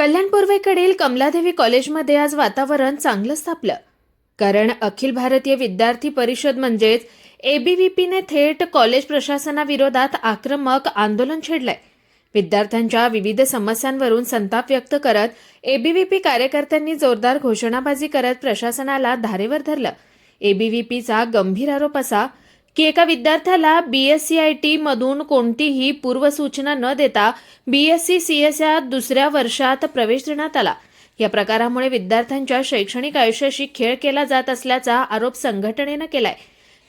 कल्याण पूर्वेकडील कमलादेवी कॉलेजमध्ये आज वातावरण चांगलंच तापलं. कारण अखिल भारतीय विद्यार्थी परिषद म्हणजेच एबीव्हीपीने थेट कॉलेज प्रशासनाविरोधात आक्रमक आंदोलन छेडलंय. विद्यार्थ्यांच्या विविध समस्यांवरून संताप व्यक्त करत एबीव्हीपी कार्यकर्त्यांनी जोरदार घोषणाबाजी करत प्रशासनाला धारेवर धरलं. एबीव्हीपीचा गंभीर आरोप असा की एका विद्यार्थ्याला BSc-IT मधून कोणतीही पूर्वसूचना न देता BSc-CS या दुसऱ्या वर्षात प्रवेश देण्यात आला. या प्रकारामुळे विद्यार्थ्यांच्या शैक्षणिक आयुष्याशी खेळ केला जात असल्याचा आरोप संघटनेनं केलाय.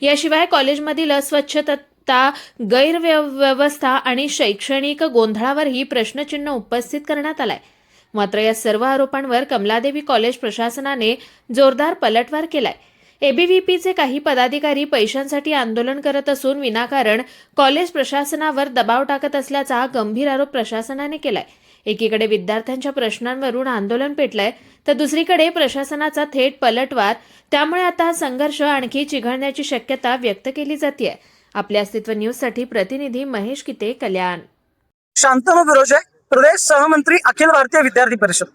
याशिवाय कॉलेजमधील अस्वच्छता, गैरव्यवस्था आणि शैक्षणिक गोंधळावरही प्रश्नचिन्ह उपस्थित करण्यात आलाय. मात्र या सर्व आरोपांवर कमलादेवी कॉलेज प्रशासनाने जोरदार पलटवार केलाय. एबीव्हीपीचे काही पदाधिकारी पैशांसाठी आंदोलन करत असून विनाकारण कॉलेज प्रशासनावर दबाव टाकत असल्याचा गंभीर आरोप प्रशासनाने केलाय. एकीकडे विद्यार्थ्यांच्या प्रश्नांवरून आंदोलन पेटलंय तर दुसरीकडे प्रशासनाचा थेट पलटवार. त्यामुळे आता हा संघर्ष आणखी चिघळण्याची शक्यता व्यक्त केली जाते. आपल्या अस्तित्व न्यूजसाठी प्रतिनिधी महेश किते, कल्याण. शांतनु बिरोजे, प्रदेश सहमंत्री, अखिल भारतीय विद्यार्थी परिषद.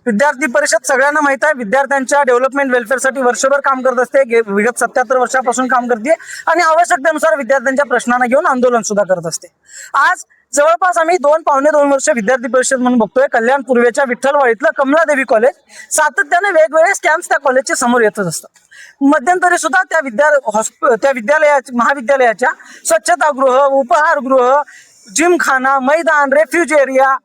विद्यार्थी परिषद सगळ्यांना माहित आहे, विद्यार्थ्यांच्या डेव्हलपमेंट वेलफेअरसाठी वर्षभर काम करत असते. विगत 77 वर्षापासून काम करते आणि आवश्यकतेनुसार विद्यार्थ्यांच्या प्रश्नांना घेऊन आंदोलन सुद्धा करत असते. आज जवळपास आम्ही 2-2.5 वर्ष विद्यार्थी परिषद म्हणून बघतोय. कल्याण पूर्वेच्या विठ्ठलवाडीतलं कमलादेवी कॉलेज, सातत्याने वेगवेगळे स्कॅम्स त्या कॉलेजच्या समोर येतच असतात. मध्यंतरी सुद्धा त्या महाविद्यालयाच्या स्वच्छतागृह, उपहारगृह, जिमखाना, मैदान, रेफ्युज एरिया,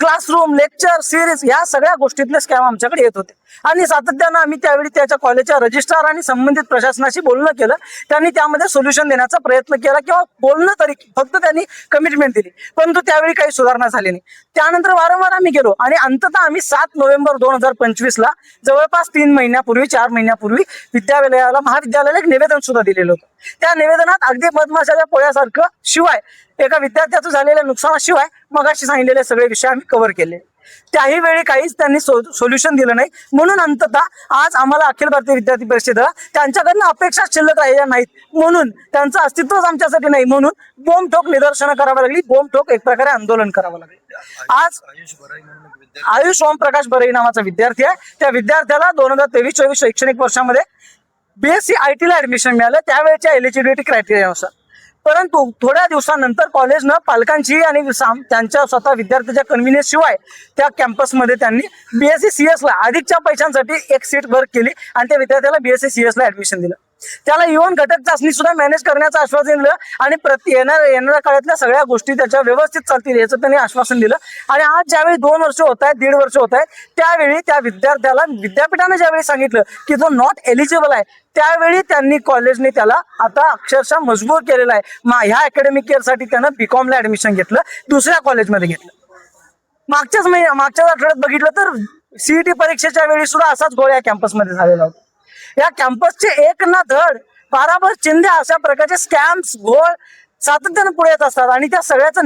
क्लासरूम, लेक्चर सिरीज या सगळ्या गोष्टीतले स्कॅम आमच्याकडे येत होते आणि सातत्यानं आम्ही त्यावेळी त्याच्या कॉलेजच्या रजिस्ट्रार आणि संबंधित प्रशासनाशी बोलणं केलं. त्यांनी त्यामध्ये सोल्युशन देण्याचा प्रयत्न केला किंवा बोलणं तरी फक्त त्यांनी कमिटमेंट दिली, परंतु त्यावेळी काही सुधारणा झाली नाही. त्यानंतर वारंवार आम्ही गेलो आणि अंततः आम्ही 7 नोव्हेंबर 2025 जवळपास 3 महिन्यापूर्वी 4 महिन्यापूर्वी महाविद्यालयाला एक निवेदन सुद्धा दिलेलं होतं. त्या निवेदनात अगदी मधमाशाच्या पोळ्यासारखं शिवाय एका विद्यार्थ्याचं झालेल्या नुकसानाशिवाय मगाशी सांगितलेले सगळे विषय आम्ही कव्हर केले. त्याही वेळी काहीच त्यांनी सोल्युशन दिलं नाही. म्हणून अंततः आज आम्हाला अखिल भारतीय विद्यार्थी परिषदेला त्यांच्याकडनं अपेक्षा शिल्लक राहिल्या नाहीत, म्हणून त्यांचं अस्तित्वच आमच्यासाठी नाही, म्हणून बोंबठोक निदर्शनं करावी लागली, बोंबठोक एक प्रकारे आंदोलन करावं लागले. आज आयुष ओमप्रकाश बरई नावाचा विद्यार्थी आहे. त्या विद्यार्थ्याला 2023-24 शैक्षणिक वर्षामध्ये BSc-IT ला ऍडमिशन मिळालं त्यावेळेच्या एलिजिबिलिटी क्रायटेरियानुसार. परंतु थोड्या दिवसानंतर कॉलेजनं पालकांची आणि त्यांच्या स्वतः विद्यार्थ्याच्या कन्व्हिनियन्स शिवाय त्या कॅम्पसमध्ये त्यांनी BSc-CS ला अधिकच्या पैशांसाठी एक सीट भर केली आणि त्या विद्यार्थ्याला BSc-CS ला ऍडमिशन दिलं. त्याला इव्हन घटक चाचणी सुद्धा मॅनेज करण्याचं आश्वासन दिलं आणि येणाऱ्या काळातल्या सगळ्या गोष्टी त्याच्या व्यवस्थित चालतील याचं त्यांनी आश्वासन दिलं. आणि आज ज्यावेळी 2 वर्ष होत आहेत, 1.5 वर्ष होत आहेत, त्यावेळी त्या विद्यार्थ्याला विद्यापीठाने ज्यावेळी सांगितलं की तो नॉट एलिजिबल आहे, त्यावेळी त्यांनी कॉलेजने त्याला आता अक्षरशः मजबूर केलेला आहे. ह्या अकॅडमिक इयरसाठी त्यानं BCom ला ऍडमिशन घेतलं, दुसऱ्या कॉलेजमध्ये घेतलं. मागच्या आठवड्यात बघितलं तर CET परीक्षेच्या वेळी सुद्धा असाच गोळ या कॅम्पसमध्ये झालेला होता. या कॅम्पसचे एक ना धड पाराभर चिंध्या अशा प्रकारचे स्कॅम्स घोळ सातत्यानं पुढे येत असतात आणि त्या सगळ्याचा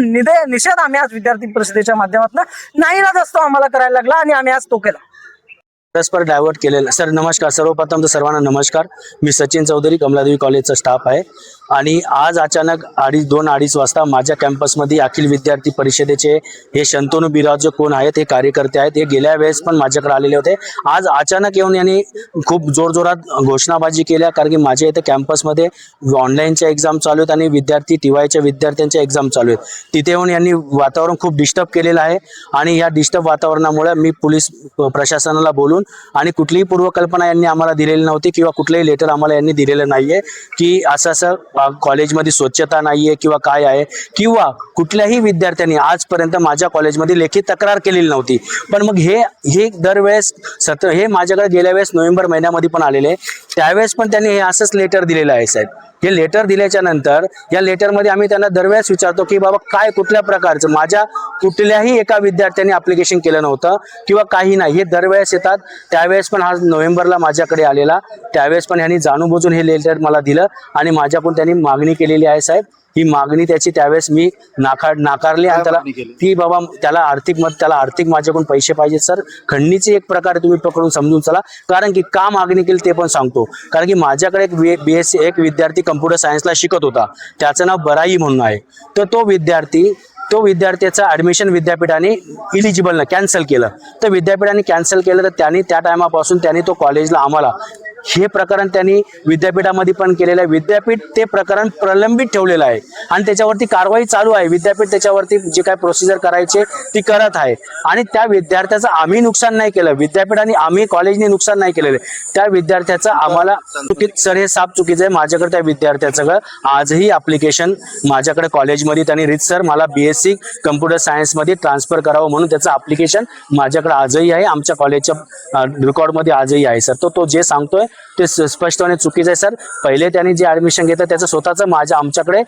निषेध आम्ही आज विद्यार्थी परिषदेच्या माध्यमातून नाईलाज असतो आम्हाला करायला लागला आणि आम्ही आज तो केला. परस्पर डायव्हर्ट केलेला. सर नमस्कार. सर्वप्रथम तर सर्वांना नमस्कार. मी सचिन चौधरी, कमलादेवी कॉलेजचा स्टाफ आहे आणि आज अचानक 2:30 वाजता माझ्या कॅम्पसमध्ये अखिल विद्यार्थी परिषदेचे हे शंतनू बिरोजे कोण आहेत, हे कार्यकर्ते आहेत. हे गेल्या वेळेस पण माझ्याकडे आलेले होते. आज अचानक येऊन यांनी खूप जोरजोरात घोषणाबाजी केल्या, कारण की माझ्या इथे कॅम्पसमध्ये ऑनलाईनच्या एक्झाम चालू आहेत आणि TYच्या विद्यार्थ्यांच्या एक्झाम चालू आहेत. तिथे येऊन यांनी वातावरण खूप डिस्टर्ब केलेलं आहे आणि या डिस्टर्ब वातावरणामुळे मी पोलीस प्रशासनाला बोलून आणि कुठलीही पूर्वकल्पना यांनी आम्हाला दिलेली नव्हती किंवा कुठलंही लेटर आम्हाला यांनी दिलेलं नाहीये की असं कॉलेजमध्ये स्वच्छता नाहीये किंवा काय आहे, किंवा कुठल्याही विद्यार्थ्यांनी आजपर्यंत माझ्या कॉलेजमध्ये लेखी तक्रार केलेली नव्हती. पण मग हे दरवेळेस हे माझ्याकडे गेल्या वेळेस नोव्हेंबर महिन्यामध्ये पण आलेले, त्यावेळेस पण त्यांनी हे असंच लेटर दिलेलं आहे. साहेब, हे लेटर दिल्याच्या नंतर या लेटरमध्ये आम्ही त्यांना दरवेळेस विचारतो की बाबा काय कुठल्या प्रकारचं, माझ्या कुठल्याही एका विद्यार्थ्यांनी ॲप्लिकेशन केलं नव्हतं किंवा काही नाही. हे दरवेळेस येतात. त्यावेळेस पण हा नोव्हेंबरला माझ्याकडे आलेला, त्यावेळेस पण यांनी जाणूनबुजून हे लेटर मला दिलं आणि माझ्याकडून त्यांनी मागणी केलेली आहे. साहेब, ही मागणी त्याची त्यावेळेस मी नाकारली आणि त्याला की बाबा त्याला आर्थिक माझ्याकडून पैसे पाहिजे. सर, खंडणीचे एक प्रकारे तुम्ही पकडून समजून चला, कारण की का मागणी केली ते पण सांगतो. कारण की माझ्याकडे एक विद्यार्थी कम्प्युटर सायन्सला शिकत होता, त्याचं नाव बराई म्हणून आहे. तर तो विद्यार्थी तो विद्यार्थ्याचं ॲडमिशन विद्यापीठाने इलिजिबल कॅन्सल केलं. तर विद्यापीठाने कॅन्सल केलं तर त्यांनी त्या टायमापासून त्यांनी तो कॉलेजला आम्हाला हे प्रकरण त्यांनी विद्यापीठामध्ये पण केलेलं आहे. विद्यापीठ ते प्रकरण प्रलंबित ठेवलेलं आहे आणि त्याच्यावरती कारवाई चालू आहे. विद्यापीठ त्याच्यावरती जे काय प्रोसिजर करायचे ती करत आहे आणि त्या विद्यार्थ्याचं आम्ही नुकसान नाही केलं, विद्यापीठाने आम्ही कॉलेजने नुकसान नाही केलेलं. त्या विद्यार्थ्याचं आम्हाला सर हे साफ चुकीचं आहे. माझ्याकडे त्या विद्यार्थ्याचं आजही ॲप्लिकेशन माझ्याकडे कॉलेजमध्ये त्यांनी सर मला BSc कम्प्युटर सायन्समध्ये ट्रान्सफर करावं म्हणून त्याचं ॲप्लिकेशन माझ्याकडे आजही आहे, आमच्या कॉलेजच्या रेकॉर्डमध्ये आजही आहे. सर तो जे सांगतोय ते स्पष्टपणे चुकीचं आहे. सर पहिले त्यांनी जे ॲडमिशन घेतलं त्याचं स्वतःचं आमच्याकडे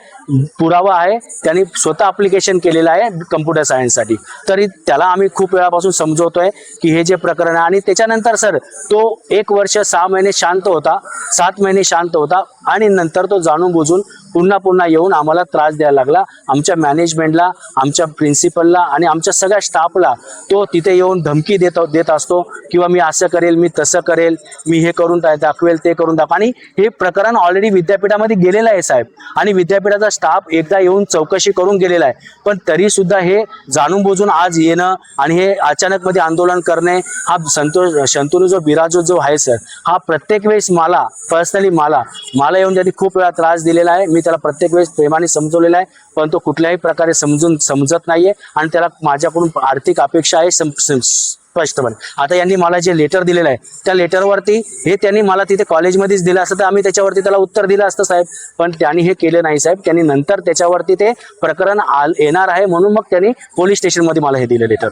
पुरावा आहे, त्यांनी स्वतः ॲप्लिकेशन केलेलं आहे कम्प्युटर सायन्ससाठी. तरी त्याला आम्ही खूप वेळापासून समजवतोय की हे जे प्रकरण आहे. आणि त्याच्यानंतर सर तो 1 वर्ष 6 महिने शांत होता, 7 महिने शांत होता आणि नंतर तो जाणून बुजून पुन्हा येऊन आम्हाला त्रास द्यायला लागला. आमच्या मॅनेजमेंटला, आमच्या प्रिन्सिपलला आणि आमच्या सगळ्या स्टाफला तो तिथे येऊन धमकी देत असतो किंवा मी असं करेल, मी तसं करेल, मी हे करून दाखवेल, ते करून दाखव. आणि हे प्रकरण ऑलरेडी विद्यापीठामध्ये गेलेलं आहे साहेब आणि विद्यापीठाचा स्टाफ एकदा येऊन चौकशी करून गेलेला आहे. पण तरी सुद्धा हे जाणून बुजून आज येणं आणि हे अचानक मध्ये आंदोलन करणे हा शंतनू जो बिराजो जो आहे सर, हा प्रत्येक वेळेस मला पर्सनली मला येऊन त्यांनी खूप वेळा त्रास दिलेला आहे. मी त्याला प्रत्येक वेळेस प्रेमाने समजवलेला आहे, पण तो कुठल्याही प्रकारे समजत नाहीये आणि त्याला माझ्याकडून आर्थिक अपेक्षा आहे स्पष्टपणे. आता यांनी मला जे लेटर दिलेलं आहे त्या लेटरवरती हे त्यांनी मला तिथे कॉलेजमध्येच दिलं असतं तर आम्ही त्याच्यावरती त्याला उत्तर दिलं असतं साहेब, पण त्यांनी हे केलं नाही साहेब. त्यांनी नंतर त्याच्यावरती ते प्रकरण येणार आहे म्हणून मग त्यांनी पोलीस स्टेशनमध्ये मला हे दिलं लेटर.